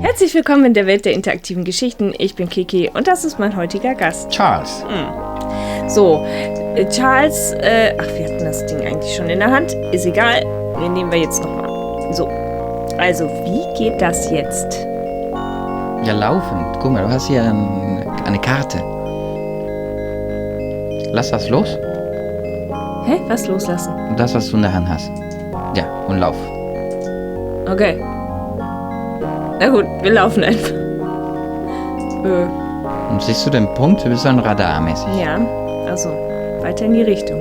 Herzlich willkommen in der Welt der interaktiven Geschichten. Ich bin Kiki und das ist mein heutiger Gast. Charles. So, Charles, wir hatten das Ding eigentlich schon in der Hand. Ist egal, den nehmen wir jetzt nochmal. So, also wie geht das jetzt? Ja, laufend. Guck mal, du hast hier eine Karte. Lass das los. Hä? Was loslassen? Das, was du in der Hand hast. Ja, und lauf. Okay. Na gut, wir laufen einfach. Und siehst du den Punkt? Du bist so ein Radarmäßig. Ja, also weiter in die Richtung.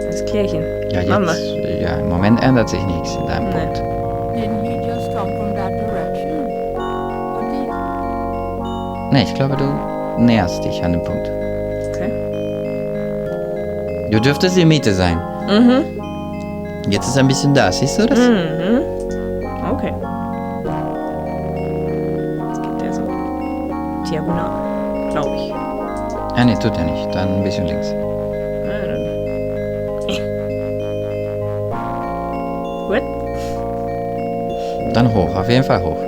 Das Klärchen. Ja, Mama. jetzt, ja, im Moment ändert sich nichts in deinem Nee. Punkt. Didn't he just come from that direction? Or did Nee, ich glaube, du näherst dich an den Punkt. Okay. Du dürftest in der Mitte sein. Jetzt ist ein bisschen da, siehst du das? Okay. Jetzt geht der so diagonal, glaube ich. Ah, nee, tut er nicht. Dann ein bisschen links. Na dann. Gut. Dann hoch, auf jeden Fall hoch.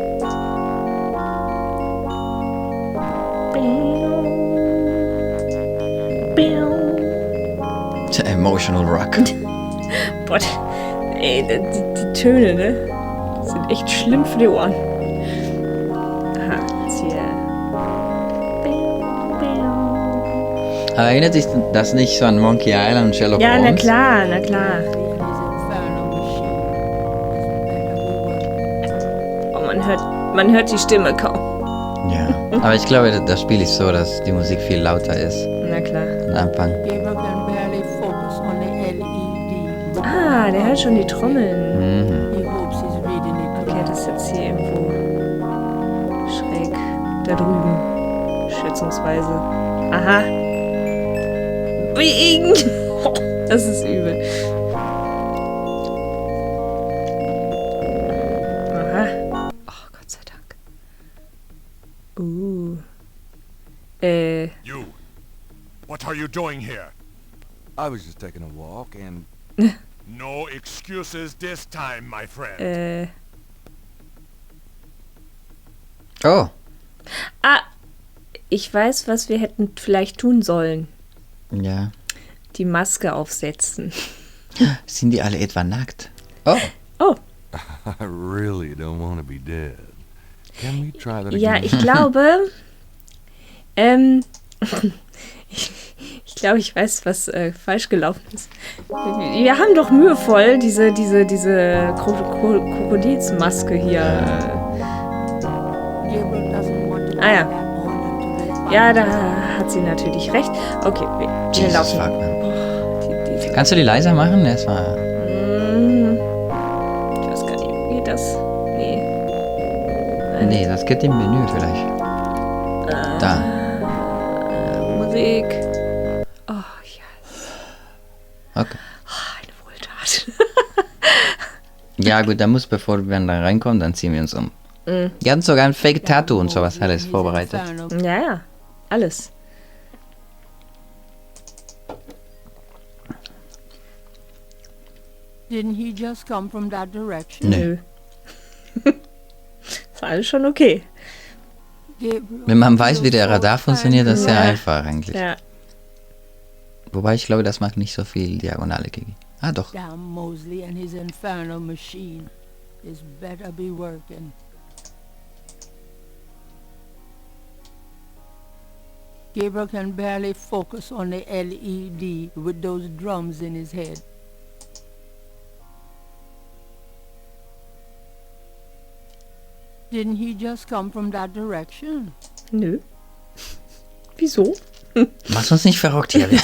Emotional Rock. Boah, ey, die Töne, ne? Sind echt schlimm für die Ohren. Aha, jetzt hier. Aber erinnert sich das nicht so an Monkey Island und Sherlock Ja, Holmes? na klar, na klar. his infernal machine is better be working? Oh, man hört die Stimme kaum. Ja, aber ich glaube, das Spiel ist so, dass die Musik viel lauter ist Na klar. am Anfang. Gabriel can barely focus on the LED. Ah, der hört schon die Trommeln. He hopes he's reading it Okay, correctly. das ist jetzt hier irgendwo schräg da drüben. Schätzungsweise. Aha. Biegen. Das ist übel. Aha. Oh, Gott sei Dank. You! What are you doing here? I was just taking a walk and No excuses this time, my friend. Oh, Ah, ich weiß, was wir hätten vielleicht tun sollen. ja. Die Maske aufsetzen. Sind die alle etwa nackt? Oh, Oh, I really don't want to be dead. Can we try that ja, again? ich glaube, ich glaube, ich weiß, was falsch gelaufen ist. Wir haben doch mühevoll diese Krokodilsmaske hier. Gabriel doesn't want to go Ah, ja. back on into this Ja, da hat sie natürlich recht. Okay, wir Jesus laufen. fuck, man. Die Kannst du die leiser machen? Das war... ich weiß gar nicht, wie geht das? Nee. Nee, das geht im Menü vielleicht. Da. Musik. Oh, ja. Okay. Eine Wohltat. Ja gut, dann muss, bevor wir da reinkommen, dann ziehen wir uns um. Die hatten sogar ein Fake-Tattoo und sowas alles vorbereitet. Ja, ja. Alles. Didn't he just come from that direction? Nö. Ist alles schon okay. Gabriel, Wenn man weiß, wie der you're so Radar funktioniert, das ist ja Ja. einfach eigentlich. Ja. Wobei ich glaube, das macht nicht so viel Diagonale, Kiki. Ah, doch. Damn Mosley and his infernal machine. This better be working. Gabriel can barely focus on the LED with those drums in his head. Didn't he just come from that direction? Nö. Wieso? Mach's uns nicht verrückt hier. Wir.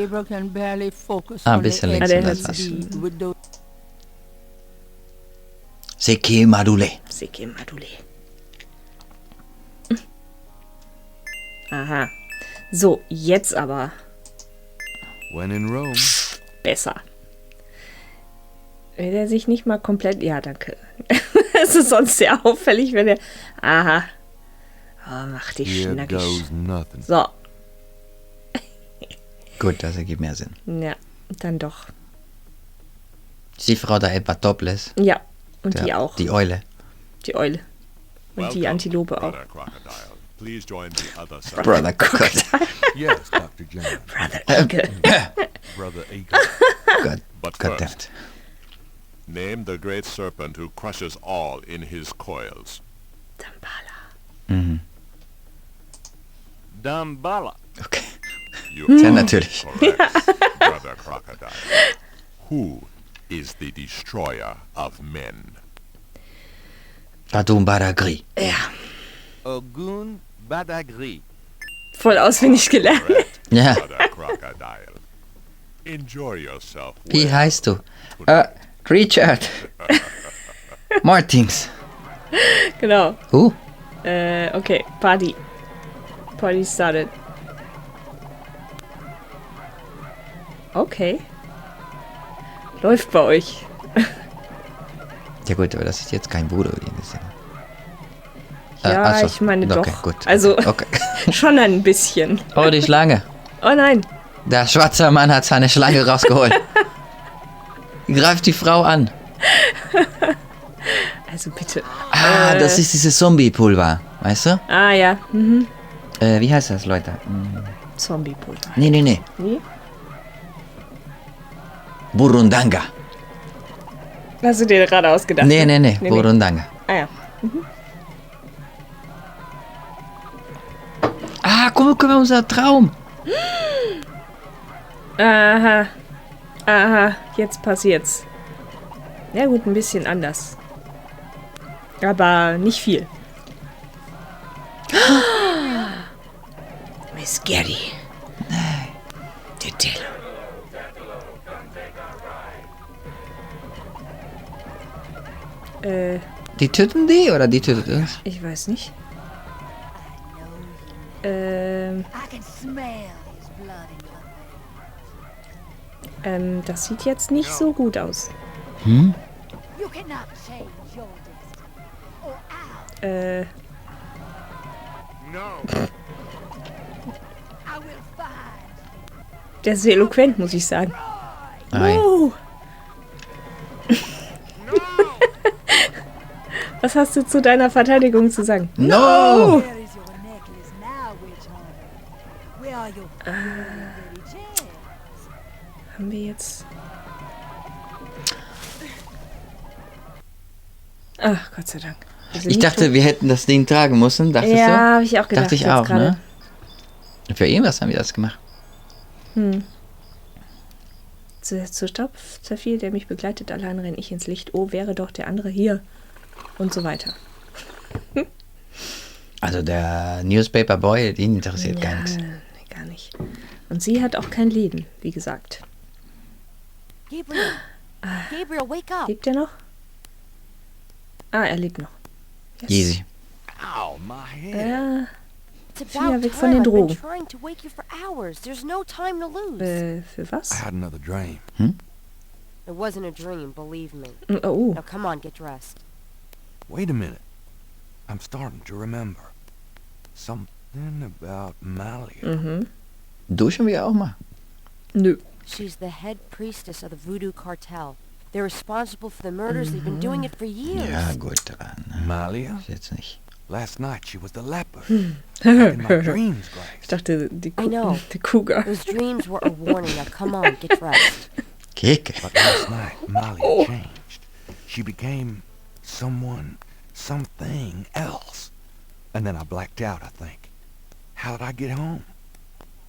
Gabriel can barely focus Ah, ein on the bisschen links, LED das passt. with those Seki Madule. Sicke Madule. Aha. So, jetzt aber When in Rome. besser. Will er sich nicht mal komplett... Ja, danke. Es ist sonst sehr auffällig, wenn er... Aha. Oh, mach dich Here schnackig. goes nothing. So. Gut, das ergibt mehr Sinn. Ja, dann doch. Ist die Frau da etwa topless? Ja, und die auch. Die Eule. Die Eule. Und die Antilope auch. Brother Crocodile. Please join the other side. Brother Crocodile. Yes, Dr. John. Brother Eagle. Brother Eagle. Gott, But Gott. Name the great serpent who crushes all in his coils. Mhm. Damballa. Okay. You Sehr are natürlich. correct, Brother Crocodile. Who is the destroyer of men? Badum Badagri. Ja, Ogun Badagri. voll auswendig gelernt. Correct, Ja. Brother Crocodile. Enjoy yourself. Wie well. heißt du? Richard. Martins. Genau. Okay, Party. Party started. Okay. Läuft bei euch. Ja gut, aber das ist jetzt kein Voodoo in dem Sinne. Ja, ach so. ich meine Okay, doch. gut. Also Okay. schon ein bisschen. Oh, die Schlange. Oh nein. Der schwarze Mann hat seine Schlange rausgeholt. Greift die Frau an. Also bitte. Das ist dieses Zombie-Pulver, weißt du? Ah ja. Mhm. Wie heißt das, Leute? Zombie-Pulver. Nee. Wie? Burundanga. Hast du dir gerade ausgedacht? Nee. Burundanga. Ah ja. Ah, guck mal, unser Traum. Aha. Jetzt passiert's. Ja gut, ein bisschen anders. Aber nicht viel. Miss Gerry. Nein. Der Teil. Die töten die oder die tötet uns? Ich weiß nicht. I can smell his blood in your veins. Das sieht jetzt nicht so gut aus. You cannot change your destiny. Or ours. No. I will find Der ist sehr eloquent, muss ich sagen. Nein. Was hast du zu deiner Verteidigung zu sagen? No! where is your necklace now, witch hunter? Where are your pretty chairs? Haben wir jetzt... Ach, Gott sei Dank. Also Ich nicht dachte, wir hätten das Ding tragen müssen, dachtest du? Ja, habe ich auch gedacht. Dachte ich jetzt auch, gerade. ne? Für irgendwas haben wir das gemacht. Zu Stopp, Zerfiel, der mich begleitet, allein renne ich ins Licht. Oh, wäre doch der andere hier. Und so weiter. Also der Newspaper Boy, ihn interessiert gar nichts. Nee, gar nicht. Und sie hat auch kein Leben, wie gesagt. Gabriel! Gabriel, wake up! Lebt er noch? Ah, er lebt noch. Yes. Easy. Ow, my head. Ja, It's Ja, about weg von time. den I've been Drogen. trying to wake you for hours. There's no time to lose. Für was? I had another dream. It wasn't a dream, believe me. Oh, Now come on, get dressed. Wait a minute. I'm starting to remember. Something about Malia. Duschen wir auch mal. nö. She's the head priestess of the Voodoo cartel. They're responsible for the murders. They've been doing it for years. Ja, gut dran. Malia? Ist jetzt nicht. Last night she was the leopard. In my dreams, Ich Grace. dachte, die I know. die Cougar. Those dreams were a warning. Now come on, get dressed. Keke. But last night, Malia changed. She became someone, something else. And then I blacked out, I think. How did I get home?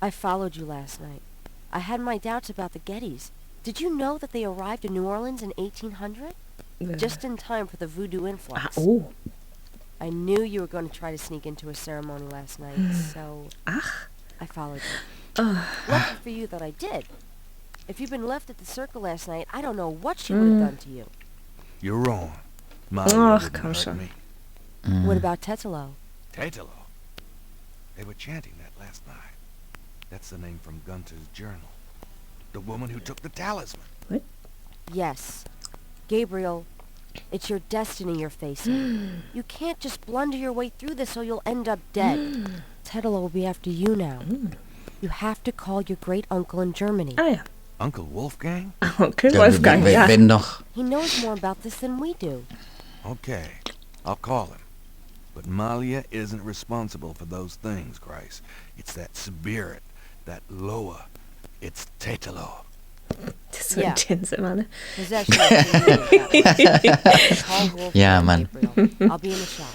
I followed you last night. I had my doubts about the Gettys. Did you know that they arrived in New Orleans in 1800? Just in time for the voodoo influx. Oh. I knew you were going to try to sneak into a ceremony last night, so Ach. I followed you. Lucky for you that I did. If you'd been left at the circle last night, I don't know what she would have done to you. You're wrong. Malia Ach, wouldn't komm hurt schon. me. What about Tetelo? Tetelo. They were chanting that last night. That's the name from Gunter's journal. The woman who took the talisman. Yes. Gabriel, it's your destiny you're facing. You can't just blunder your way through this or you'll end up dead. Tetelo will be after you now. You have to call your great uncle in Germany. Ah ja. Uncle Wolfgang? Onkel Wolfgang, ja. Wenn noch. He knows more about this than we do. Okay, I'll call him. But Malia isn't responsible for those things, Grace. It's that spirit, that Loa. It's Tetelo. Das ist so Ja. intens immer, ne? Possession is that way. Call Wolf Ja, and Mann. Gabriel. I'll be in the shop.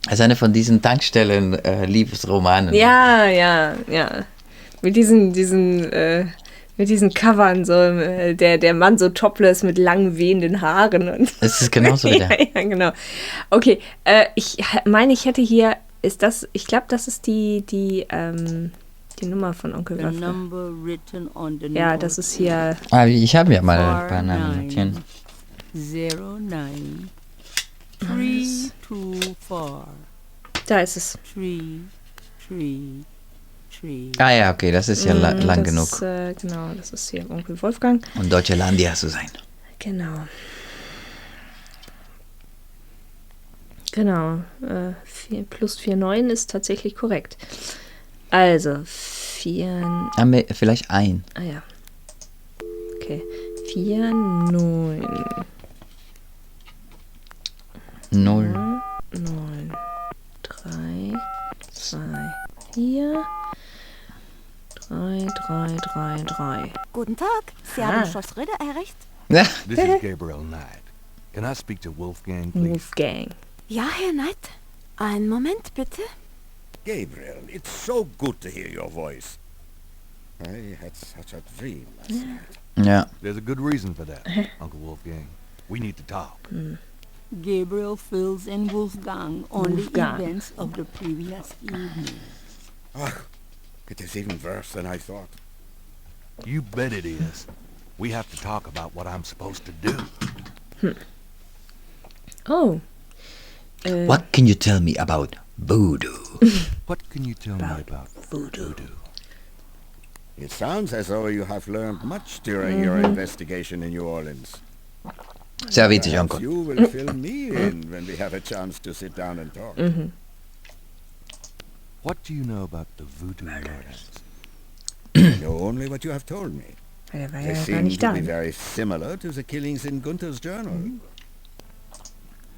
Das ist eine von diesen Tankstellen-Liebesromanen. Ja. Mit diesen Covern, so der Mann so topless mit langen wehenden Haaren. Und Es ist genauso wieder. ja, genau. Okay, ich meine, ich hätte hier, ich glaube, das ist die Nummer von Onkel The Waffe. number written on the Ja, note. das ist hier, Ich habe ja mal ein paar Namen notieren. 09 324 da ist es. 333. Ah ja, okay, das ist ja lang das genug. Ist, genau, das ist hier Onkel Wolfgang. Und deutsche Landia zu sein. Genau. Genau. 4+49 ist tatsächlich korrekt. Also, 4. Haben wir vielleicht ein. Ah ja. Okay. 4, 9. 0. 9. 3, 2, 4. 3, 3, 3, 3. Guten Tag. Sie Ah. haben Schloss Ritter erreicht? Ja. This is Gabriel Knight. Can I speak to Wolfgang, please? Wolfgang. Ja, Herr Knight. Einen Moment, bitte. Gabriel, it's so good to hear your voice. I had such a dream last night. Ja. There's a good reason for that, Uncle Wolfgang. We need to talk. Gabriel fills in Wolfgang on Wolfgang. the events of the previous evening. Ach, it is even worse than I thought. You bet it is. We have to talk about what I'm supposed to do. Oh. What can you tell me about voodoo? What can you tell me about voodoo? It sounds as though you have learned much during your investigation in New Orleans. Sehr witzig, Perhaps Onkel. you will fill me in when we have a chance to sit down and talk. What do you know about the voodoo murders? I know only what you have told me. Der war They ja gar seem nicht to da. be very similar to the killings in Gunther's journal.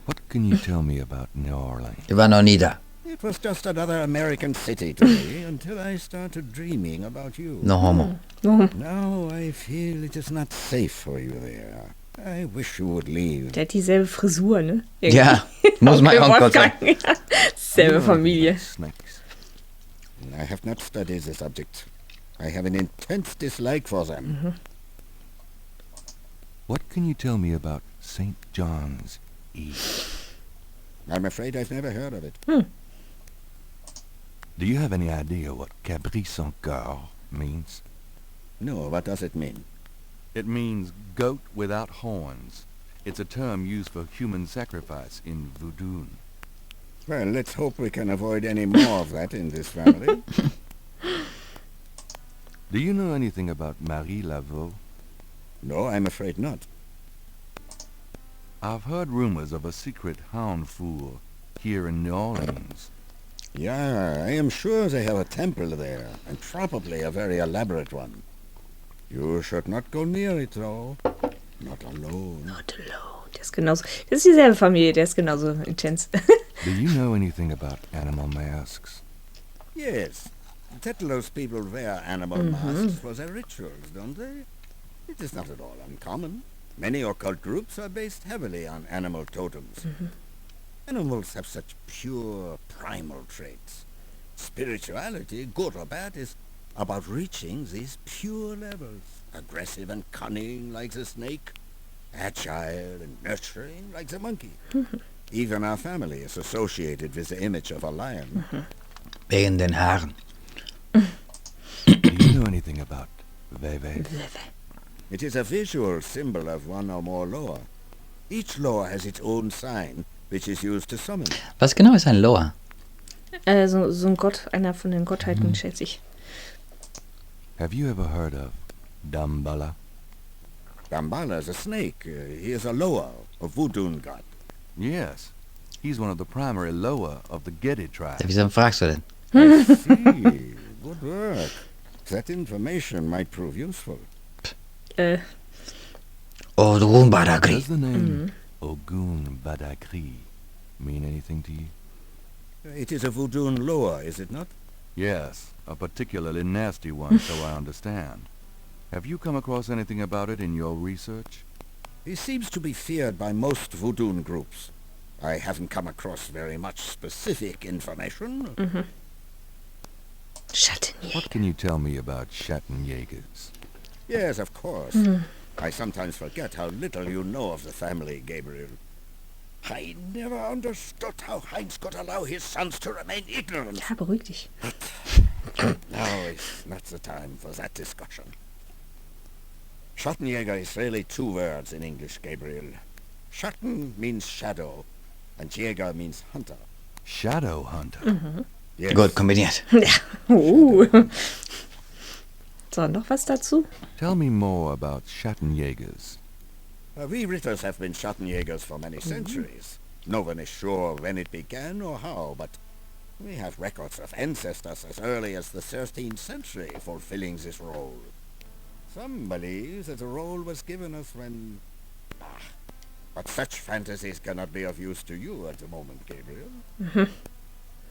What can you tell me about New Orleans? Ich war noch nie da. It was just another American city to me until I started dreaming about you. No homo. Now I feel it is not safe for you there. I wish you would leave. Der hat dieselbe Frisur, ne? Ja, muss mein Onkel sein. Wolfgang. Ja, selbe Familie. Snakes. I have not studied the subject. I have an intense dislike for them. What can you tell me about St. John's Eve? I'm afraid I've never heard of it. Do you have any idea what Cabri sans Coeur means? No, what does it mean? It means goat without horns. It's a term used for human sacrifice in voodoo. Well, let's hope we can avoid any more of that in this family. Do you know anything about Marie Laveau? No, I'm afraid not. I've heard rumors of a secret hound fool here in New Orleans. Yeah, I am sure they have a temple there, and probably a very elaborate one. You should not go near it, though. Not alone. Not alone. Der ist genauso. Das ist dieselbe Familie, der ist genauso intens. Do you know anything about animal masks? Yes, Tetlos people wear animal masks for their rituals, don't they? It is not at all uncommon. Many occult groups are based heavily on animal totems. Animals have such pure, primal traits. Spirituality, good or bad, is about reaching these pure levels. Aggressive and cunning like the snake. Agile and nurturing like the monkey. Even our family is associated with the image of a lion. Wegen den Haaren. Do you know anything about Veve? It is a visual symbol of one or more Loa. Each Loa has its own sign, which is used to summon. Was genau ist ein Loa? So ein Gott, einer von den Gottheiten, schätze ich. Have you ever heard of Damballa? Damballa is a snake. He is a Loa, a voodoo god. Yes. He's one of the primary Loa of the Geddy tribe. Wieso fragst du denn? I see. Good work. That information might prove useful. Ogun Badagri. Does the name Ogun Badagri mean anything to you? It is a voodoo loa, is it not? Yes, a particularly nasty one, so I understand. Have you come across anything about it in your research? He seems to be feared by most voodoo groups. I haven't come across very much specific information. Schattenjäger. What can you tell me about Schattenjägers? Yes, of course. I sometimes forget how little you know of the family, Gabriel. I never understood how Heinz could allow his sons to remain ignorant. Ja, beruhig dich. Now is not the time for that discussion. Schattenjäger is really two words in English, Gabriel. Schatten means shadow, and Jäger means hunter. Shadow hunter? Yes. Gut kombiniert. Ja. So, noch was dazu? Tell me more about Schattenjägers. We Ritters have been Schattenjägers for many centuries. No one is sure when it began or how, but we have records of ancestors as early as the 13th century fulfilling this role. Some believe that the role was given us when... But such fantasies cannot be of use to you at the moment, Gabriel.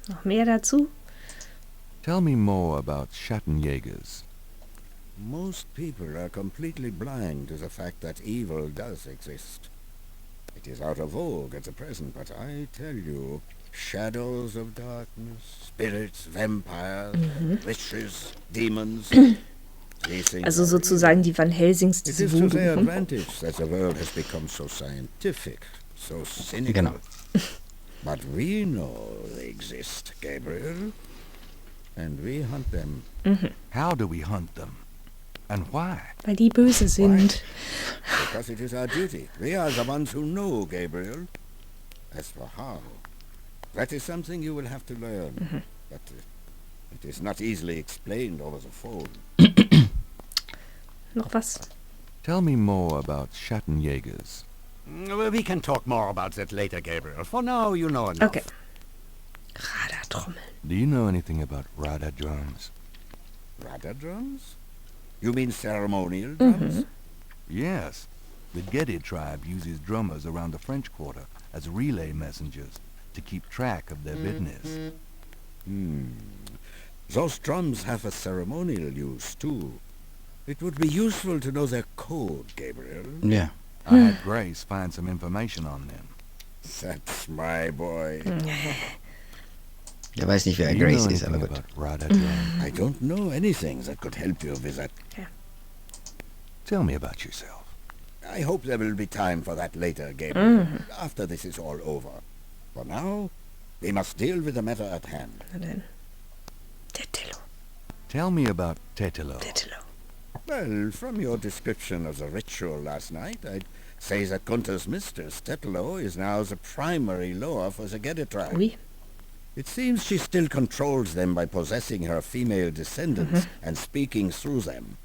Noch mehr dazu? Tell me more about Schattenjägers. Most people are completely blind to the fact that evil does exist. It is out of vogue at the present, but I tell you, shadows of darkness, spirits, vampires, witches, demons... these things Also are sozusagen die Van Helsings It des is to their Voodoo. advantage that the world has become so scientific, so cynical. Genau. But we know they exist, Gabriel. And we hunt them. How do we hunt them? And why? Weil die böse sind. Because it is our duty. We are the ones who know, Gabriel. As for how, that is something you will have to learn. But it is not easily explained over the phone. Noch was? Tell me more about Schattenjägers. We can talk more about that later, Gabriel. For now, you know enough. Okay. Radartrommel. Do you know anything about radar drums? Radar drums? You mean ceremonial drums? Yes. The Gedi tribe uses drummers around the French Quarter as relay messengers to keep track of their business. Those drums have a ceremonial use, too. It would be useful to know their code, Gabriel. Ja. I had Grace find some information on them. That's my boy. Der weiß nicht, wer Do you Grace know ist, anything aber gut. about radar drums? I don't know anything that could help you with that. Tell me about yourself. I hope there will be time for that later, Gabriel, after this is all over. For now, we must deal with the matter at hand. Na denn. Tetelo. Tell me about Tetelo. Tetelo. Well, from your description of the ritual last night, I'd say that Gunther's mistress, Tetelo, is now the primary Loa for the Gedi tribe. Oui. It seems she still controls them by possessing her female descendants and speaking through them.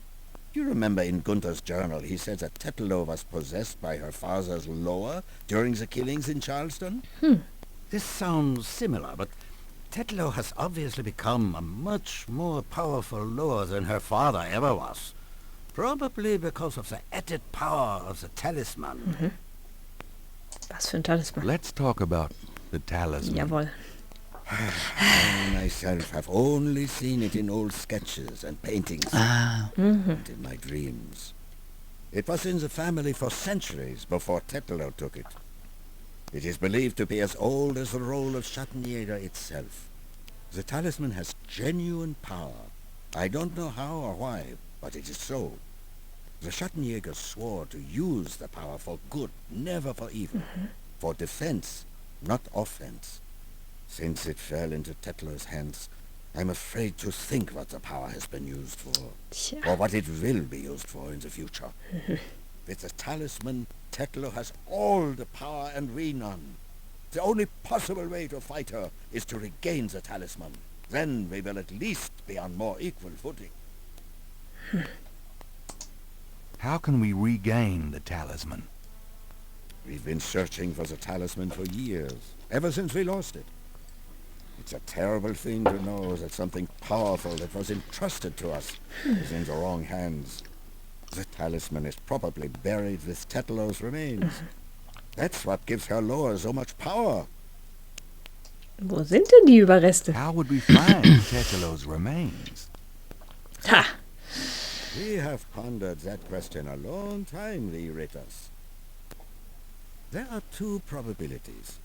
You remember in Gunther's journal he said that Tetelo was possessed by her father's Loa during the killings in Charleston? This sounds similar, but Tetelo has obviously become a much more powerful Loa than her father ever was. Probably because of the added power of the talisman. Was für ein Talisman. Let's talk about the talisman. Jawohl. I myself have only seen it in old sketches and paintings and in my dreams. It was in the family for centuries before Tetelo took it. It is believed to be as old as the role of Schattenjäger itself. The talisman has genuine power. I don't know how or why, but it is so. The Schattenjäger swore to use the power for good, never for evil. For defense, not offense. Since it fell into Tetlo's hands, I'm afraid to think what the power has been used for, Tja. or what it will be used for in the future. With the talisman, Tetlo has all the power and we none. The only possible way to fight her is to regain the talisman. Then we will at least be on more equal footing. How can we regain the talisman? We've been searching for the talisman for years, ever since we lost it. It's a terrible thing to know that something powerful that was entrusted to us is in the wrong hands. The talisman is probably buried with Tetlo's remains. That's what gives her lore so much power. Wo sind denn die Überreste? How would we find Tetelo's remains? Ha! We have pondered that question a long time, the Ritters. There are two probabilities.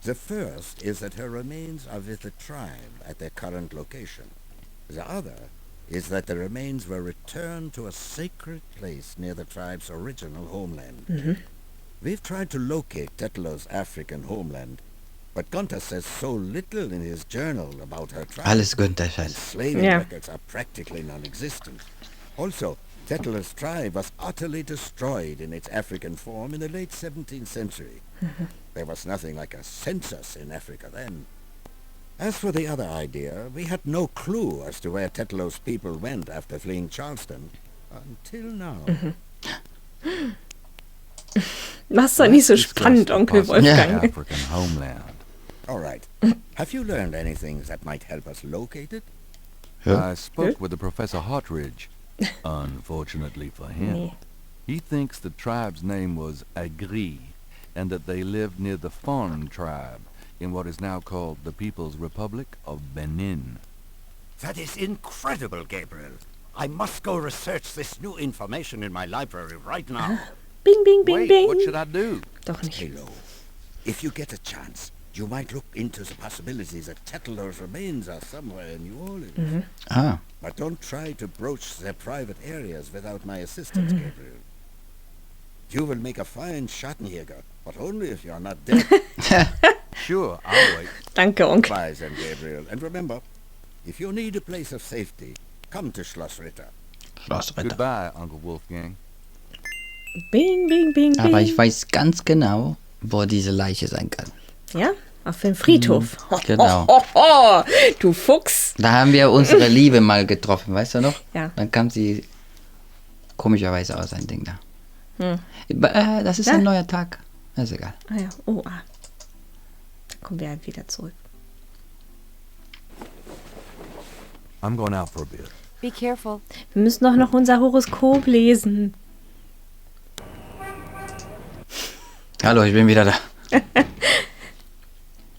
The first is that her remains are with the tribe at their current location. The other is that the remains were returned to a sacred place near the tribe's original homeland. We've tried to locate Tetlo's African homeland, but Gunther says so little in his journal about her tribe. Alles Günther And Scheiß. slaving Yeah. records are practically non-existent. Also, Tetlo's tribe was utterly destroyed in its African form in the late 17th century. There was nothing like a census in Africa then. As for the other idea, we had no clue as to where Tetlo's people went after fleeing Charleston. Until now. Mach's doch nicht so Let's discuss spannend, the Onkel possible Wolfgang. African homeland. All right. Have you learned anything that might help us locate it? Ja. I spoke with the Professor Hartridge. Unfortunately for him, Nee. he thinks the tribe's name was Agri, and that they lived near the Fon tribe in what is now called the People's Republic of Benin. That is incredible, Gabriel. I must go research this new information in my library right now. Bing, bing, bing, Wait, bing. what should I do? Doch nicht. Halo, if you get a chance, you might look into the possibility that Tetlo's remains are somewhere in New Orleans. Ah. But don't try to broach their private areas without my assistance, Gabriel. You will make a fine Schattenjäger, but only if you are not dead. Sure, I'll wait. Danke, Onkel. Bye then, Gabriel. And remember, if you need a place of safety, come to Schloss Ritter. Schlossritter. Goodbye, Uncle Wolfgang. Bing, bing, bing, bing. Aber ich weiß ganz genau, wo diese Leiche sein kann. Ja, auf dem Friedhof. Genau. Du Fuchs. Da haben wir unsere Liebe mal getroffen, weißt du noch? Ja. Dann kam sie komischerweise aus, ein Ding da. Hm. Das ist Ja. ein neuer Tag. Ist egal. Ah ja, oh, ah. Dann kommen wir halt wieder zurück. I'm going out for a bit. Be careful. Wir müssen doch noch unser Horoskop lesen. Hallo, ich bin wieder da.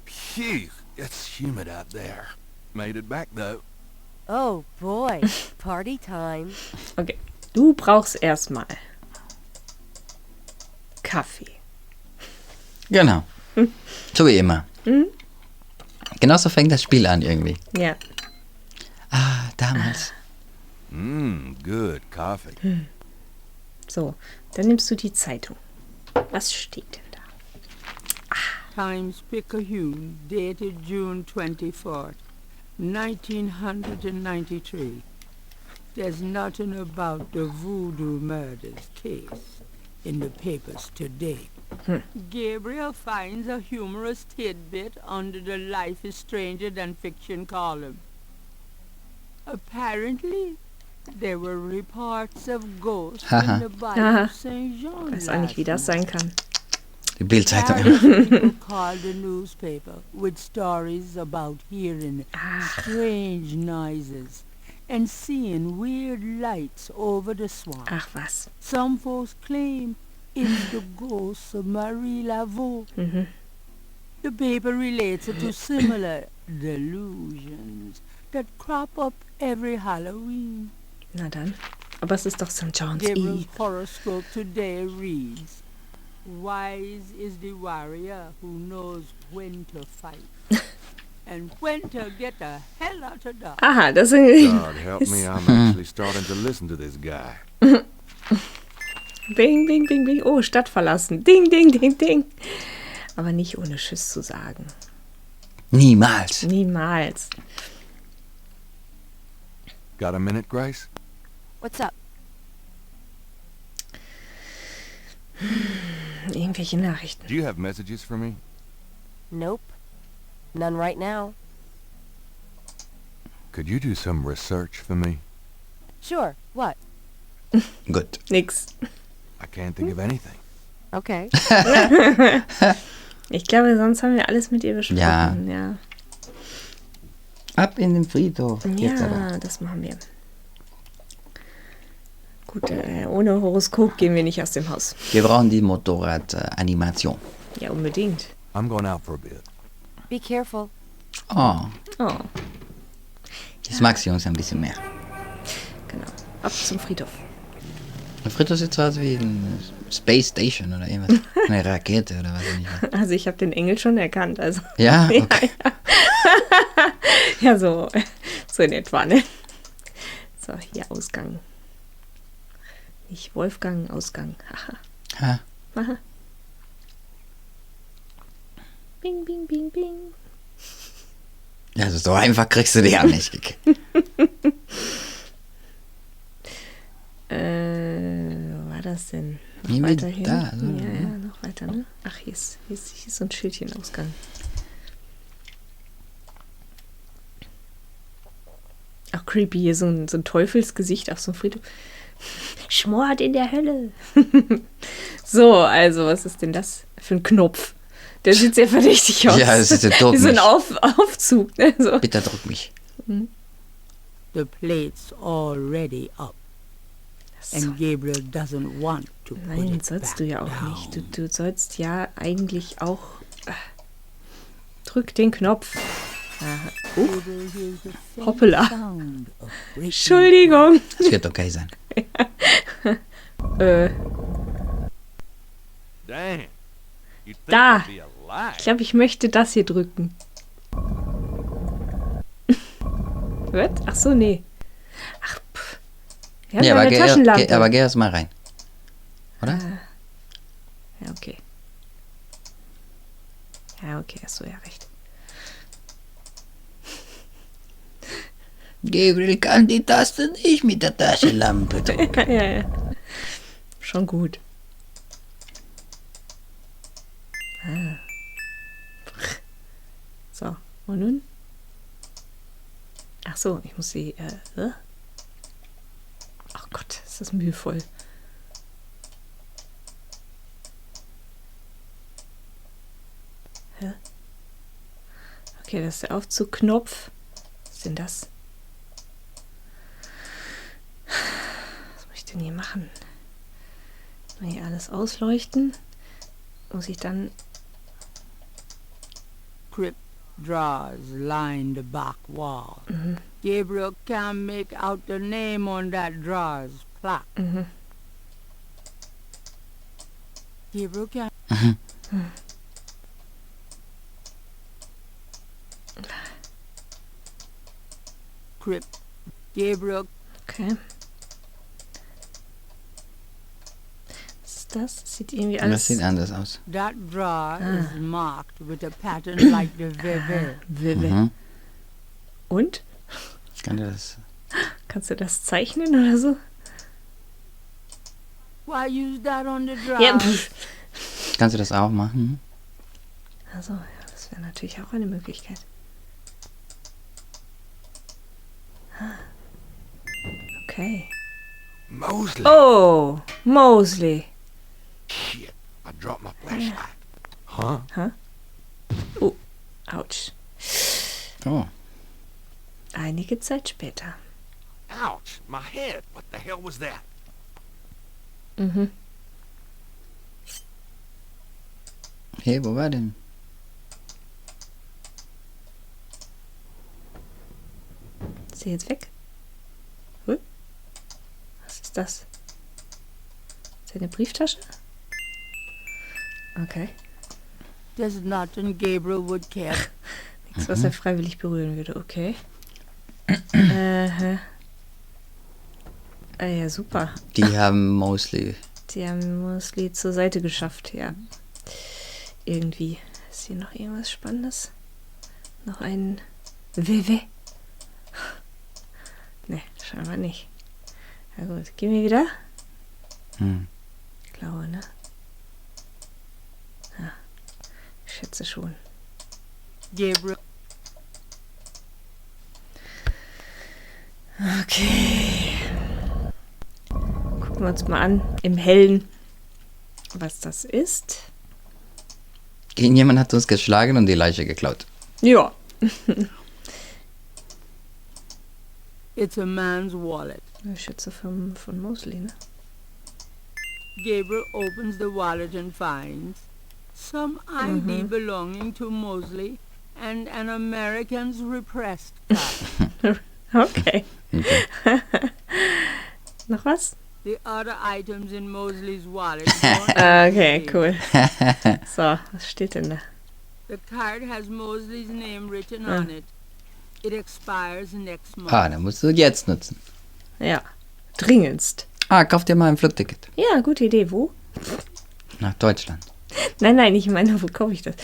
Phew, it's humid out there. Made it back though. Oh boy, party time. Okay, du brauchst erstmal Kaffee. Genau. So wie immer. Genauso fängt das Spiel an irgendwie. Ja. Ah, damals. Good coffee. So, dann nimmst du die Zeitung. Was steht denn da? Times-Picayune, dated June 24th, 1993. There's nothing about the Voodoo murders case in the papers today. Gabriel finds a humorous tidbit under the Life is Stranger Than Fiction column. Apparently, there were reports of ghosts Haha. in the Bible Haha. of St. John Weiß auch nicht, wie das sein kann. Die Bildzeitung. People called the newspaper with stories about hearing strange noises and seeing weird lights over the swamp. Ach was. Some folks claim it's the ghost of Marie Laveau. The paper relates it to similar delusions that crop up every Halloween. Na dann. Aber es ist doch St. John's Gabriel's Eve. horoscope today reads, "Wise is the warrior who knows when to fight and when to get the hell out of the Aha, das sind... God help me, I'm actually starting to listen to this guy. Bing, bing, bing, bing. Oh, Stadt verlassen. Ding, ding, ding, ding. Aber nicht ohne Tschüss zu sagen. Niemals. Niemals. Got a minute, Grace? What's up? Irgendwelche Nachrichten. Do you have messages for me? Nope. None right now. Could you do some research for me? Sure. What? Gut. Nix. I can't think of anything. Okay. Ich glaube, sonst haben wir alles mit ihr besprochen. Ja, Ab in den Friedhof. Jetzt aber. das machen wir. Gut, ohne Horoskop gehen wir nicht aus dem Haus. Wir brauchen die Motorrad-Animation. Ja, unbedingt. I'm going out for a bit. Be careful. Oh, Oh, jetzt mag sie uns ein bisschen mehr. genau. Ab zum Friedhof. Der Friedhof sieht so aus wie eine Space Station oder irgendwas. Eine Rakete oder was auch nicht. Also ich habe den Engel schon erkannt. Also Ja? ja, Okay. ja so in etwa, ne? So, hier Ausgang. Nicht Wolfgang, Ausgang. Haha. Ha. Haha. Bing, bing, bing, bing. Ja, also so einfach kriegst du die ja nicht gekriegt. Wo war das denn? Noch Irgendwie weiter hin? da, so, ja, ne? noch weiter, ne? Ach, hier ist so ein Schildchen Ausgang. Ach, creepy, hier so ein Teufelsgesicht auf so einem Friedhof. Schmort in der Hölle. So, also, was ist denn das für ein Knopf? Der sieht sehr verdächtig aus. Ja, das ist der Druck. Wie so ein Aufzug, ne? So. Bitte druck mich. The plate's already up, and Gabriel doesn't want to put Nein, it sollst back du ja auch down. nicht. Du sollst ja eigentlich auch... drück den Knopf. Aha. Gabriel hears the faint Hoppala. sound of breaking Entschuldigung. Das wird okay sein. Damn. You'd think Da. it'd be alive. Ich glaube, ich möchte das hier drücken. Was? Ach so, nee. Ach, pff. Wir haben ja aber eine Taschenlampe. aber geh erst mal rein. Oder? Ja, okay. Ja, okay, hast du ja recht. Gabriel kann die Taste nicht mit der Taschenlampe drucken. Ja. Schon gut. So, und nun? Ach so, ich muss sie, Ach Gott, ist das mühevoll. Hä? Okay, das ist der Aufzugknopf. Was ist denn das? Was muss ich denn hier machen? Mal hier alles ausleuchten. Muss ich dann... Crypt drawers line the back wall. Gabriel can't make out the name on that drawer's plaque. Gabriel can't. Crypt. Gabriel. Okay. Was ist das? Sieht irgendwie Das alles... sieht anders aus. That drawer is marked with a pattern like the VV. Wille. Und? Kann dir das... Kannst du das zeichnen oder so? Why use that on the drawer? Ja, pff. Kannst du das auch machen? Also, ja, das wäre natürlich auch eine Möglichkeit. Okay. Mosley. Oh, Mosley. Shit. I dropped my flashlight. Huh? Oh, ouch. Oh. Einige Zeit später. Ouch. My head. What the hell was that? Hey, wo war denn? Ist sie jetzt weg? Hm? Was ist das? Ist das eine Brieftasche? Okay. There's nothing Gabriel would care. Nichts, was er freiwillig berühren würde. Okay. Ah ja, super. Die haben Mosley. Die haben Mosley zur Seite geschafft, ja. Irgendwie. Ist hier noch irgendwas Spannendes? Noch ein WW? Ne, scheinbar nicht. Na gut, gehen wir wieder? Ich glaube, ne? Ja, ich schätze schon. Gabriel. Okay. Gucken wir uns mal an, im Hellen, was das ist. Irgendjemand hat uns geschlagen und die Leiche geklaut. Ja. It's a man's wallet. Schütze von Mosley, ne? Gabriel opens the wallet and finds some ID belonging to Mosley and an American's repressed card. Okay. Noch was? The other items in Mosley's wallet don't Okay, indicate. cool. So, was steht denn da? The card has Mosley's name written on it. It expires next month. Dann musst du jetzt nutzen. Ja, dringendst. Kauf dir mal ein Flugticket. Ja, gute Idee. Wo? Nach Deutschland. Nein, ich meine, wo kaufe ich das?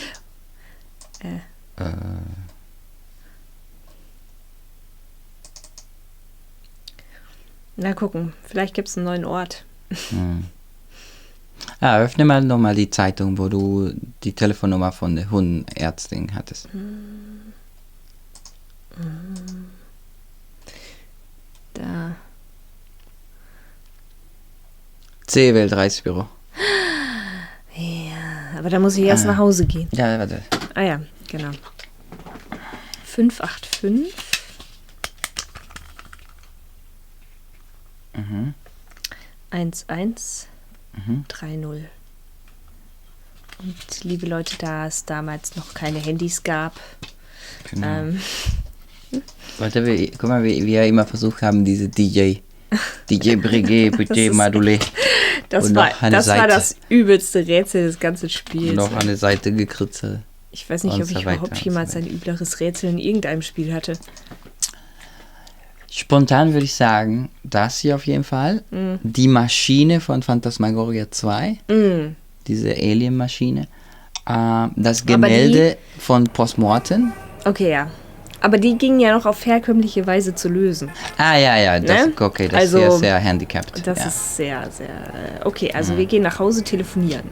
Na, gucken. Vielleicht gibt es einen neuen Ort. Öffne mal nochmal die Zeitung, wo du die Telefonnummer von der Hundenärztin hattest. Da. C-Welt Reisebüro. Ja, aber da muss ich erst nach Hause gehen. Ja, warte. Ah ja, genau. 585 1130. Und liebe Leute, da es damals noch keine Handys gab, Genau. Warte, guck mal, wie wir immer versucht haben, diese DJ Brigitte, DJ Madoulet. das Und war noch eine das Seite. übelste Rätsel des ganzen Spiels. Noch eine Seite gekritzelt. Ich weiß nicht, und ob ich so weiter überhaupt und so jemals weiter. ein übleres Rätsel in irgendeinem Spiel hatte. Spontan würde ich sagen, das hier auf jeden Fall. Die Maschine von Phantasmagoria 2. Diese Alien-Maschine. Das Gemälde von Postmortem. Okay, ja. Aber die gingen ja noch auf herkömmliche Weise zu lösen. Ja, das, Ne? okay, das Also, hier ist sehr handicapped. Das ja. ist sehr, sehr... Okay, also wir gehen nach Hause telefonieren.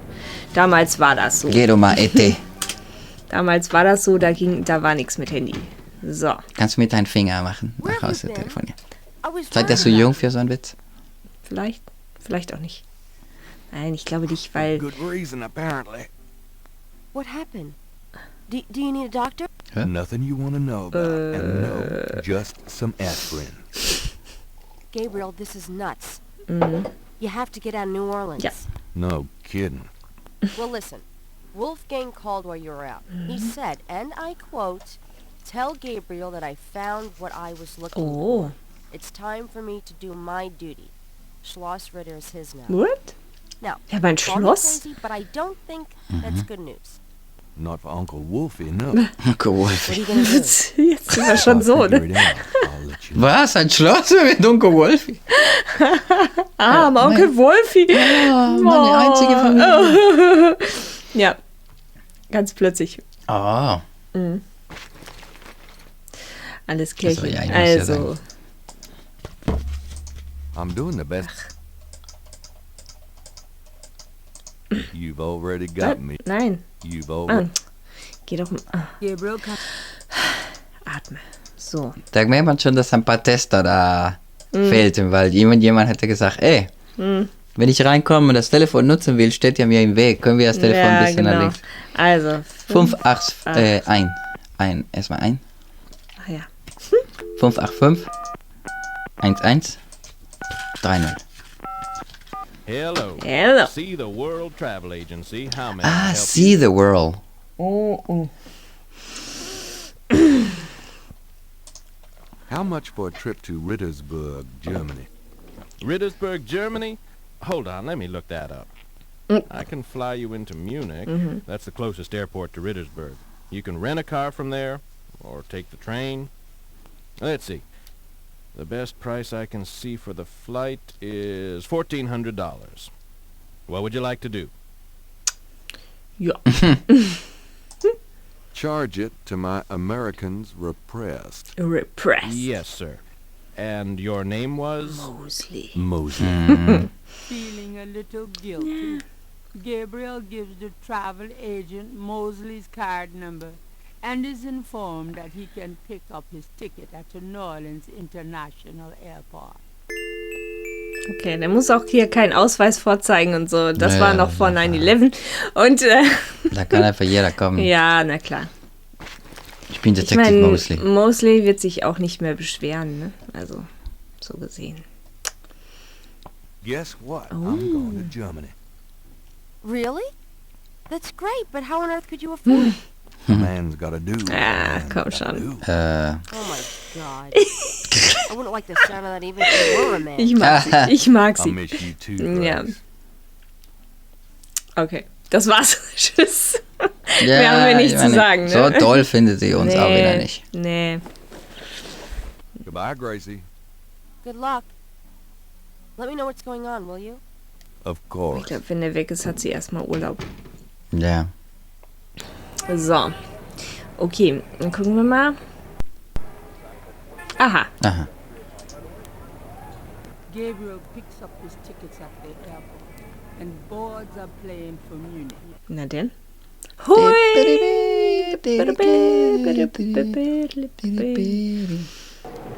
Damals war das so. Geh doch mal, ET. Damals war das so, da war nichts mit Handy. So. Kannst du mit deinen Finger machen, Where nach have Hause you been? telefonieren. I was Seid ihr so worried jung about für so einen Witz? Vielleicht auch nicht. Nein, ich glaube nicht, weil... Good reason, apparently. you. What happened? Do you need a doctor? Huh? Nothing you want to know about. And no, just some aspirin. Gabriel, this is nuts. You have to get out of New Orleans. Ja. No kidding. Well, listen. Wolfgang called while you were out. He said, and I quote, "Tell Gabriel that I found what I was looking for. Oh. It's time for me to do my duty. Schloss Ritter is his now." What? Now, Ja, mein call me Schloss? crazy, but I don't think that's good news. Not for Uncle Wolfie, no. Cool. What are you gonna do? Jetzt sind wir schon so, I'll figure ne? it out. I'll let you know. Was? Ein Schloss mit Onkel Wolfi? Mein Onkel Wolfi. Meine einzige Familie. Ja. Ganz plötzlich. Oh. Alles Also, klärchen. ja, ich muss ja Also, I'm doing the best. You've already got me. nein. You've already... Geh doch mal. Gabriel comes. Atme. So. Da merkt man schon, dass ein paar Tester da fehlten, weil jemand hätte gesagt, ey, wenn ich reinkomme und das Telefon nutzen will, steht ja mir im Weg. Können wir das Telefon ein bisschen nach links? Also. 585, erstmal ein. Ach ja. 585 11 30. Hello. Hello. See the World Travel Agency. How may I help you? See the World. How much for a trip to Rittersburg, Germany? Rittersburg, Germany? Hold on, let me look that up. I can fly you into Munich. That's the closest airport to Rittersburg. You can rent a car from there, or take the train. Let's see. The best price I can see for the flight is $1,400. What would you like to do? Ja. Charge it to my Americans repressed. Repress. Yes, sir. And your name was? Mosley. Mosley. Feeling a little guilty, Gabriel gives the travel agent Mosley's card number and is informed that he can pick up his ticket at the New Orleans International Airport. Okay, der muss auch hier keinen Ausweis vorzeigen und so. Das Ja, war ja, noch vor ja. 9/11. Und Da kann einfach jeder kommen. ja, na klar. Ich bin Ich Detektiv meine, Mosley. Mosley wird sich auch nicht mehr beschweren, ne? Also, so gesehen. Guess what? I'm going to Germany. Really? That's great, but how on earth could you afford it? A man's got to do. what a man komm gotta schon. do. Oh my god. I wouldn't like the sound of that even if you were a man. Ich mag I'll sie. miss you too, Ja. Grace. Okay, das war's. Tschüss. Ja, Mehr haben wir nicht ich zu meine, sagen, ne? So toll findet sie uns auch wieder nicht. Nee. Goodbye, Gracie. Good luck. Let me know what's going on, will you? Of Ich course. glaube, wenn er weg ist, hat sie erstmal Urlaub. Ja. So. Okay, dann gucken wir mal. Aha. Aha. Gabriel picks up his tickets at the airport and boards a plane for Munich. Na denn? Hui!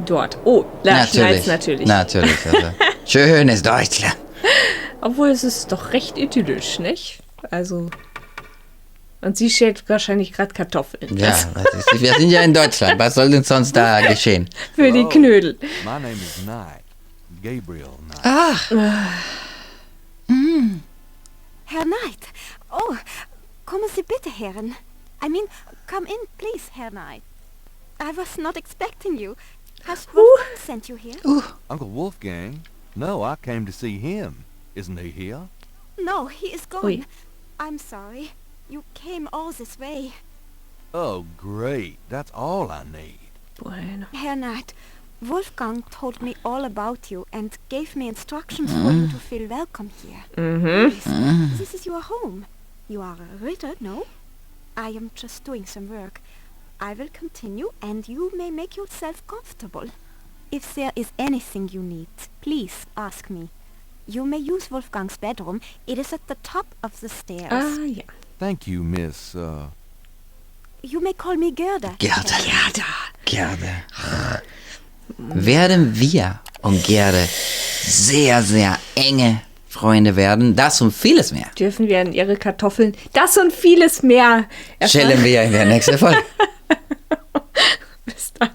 Dort. Oh, natürlich. Natürlich. Also. Schönes Deutschland. Obwohl es ist doch recht idyllisch, nicht? Also. Und sie schält wahrscheinlich gerade Kartoffeln. Ja, wir sind ja in Deutschland. Was soll denn sonst da geschehen? Für die Knödel. My name is Knight. Gabriel Knight. Ach. Herr Knight. Oh, kommen Sie bitte, Herren. I mean, come in, please, Herr Knight. I was not expecting you. Has Wolfgang sent you here? Uncle Wolfgang? No, I came to see him. Isn't he here? No, he is gone. Ui. I'm sorry. You came all this way. Oh, great. That's all I need. Bueno. Herr Knight, Wolfgang told me all about you and gave me instructions for you to feel welcome here. Please, this is your home. You are a Ritter, no? I am just doing some work. I will continue and you may make yourself comfortable. If there is anything you need, please ask me. You may use Wolfgang's bedroom. It is at the top of the stairs. Ah, ja. Thank you, Miss, You may call me Gerda. Gerde. Werden wir und Gerde sehr, sehr enge Freunde werden. Das und vieles mehr. Dürfen wir an ihre Kartoffeln das und vieles mehr erfahren. Stellen wir in der nächsten Folge. Bis dann.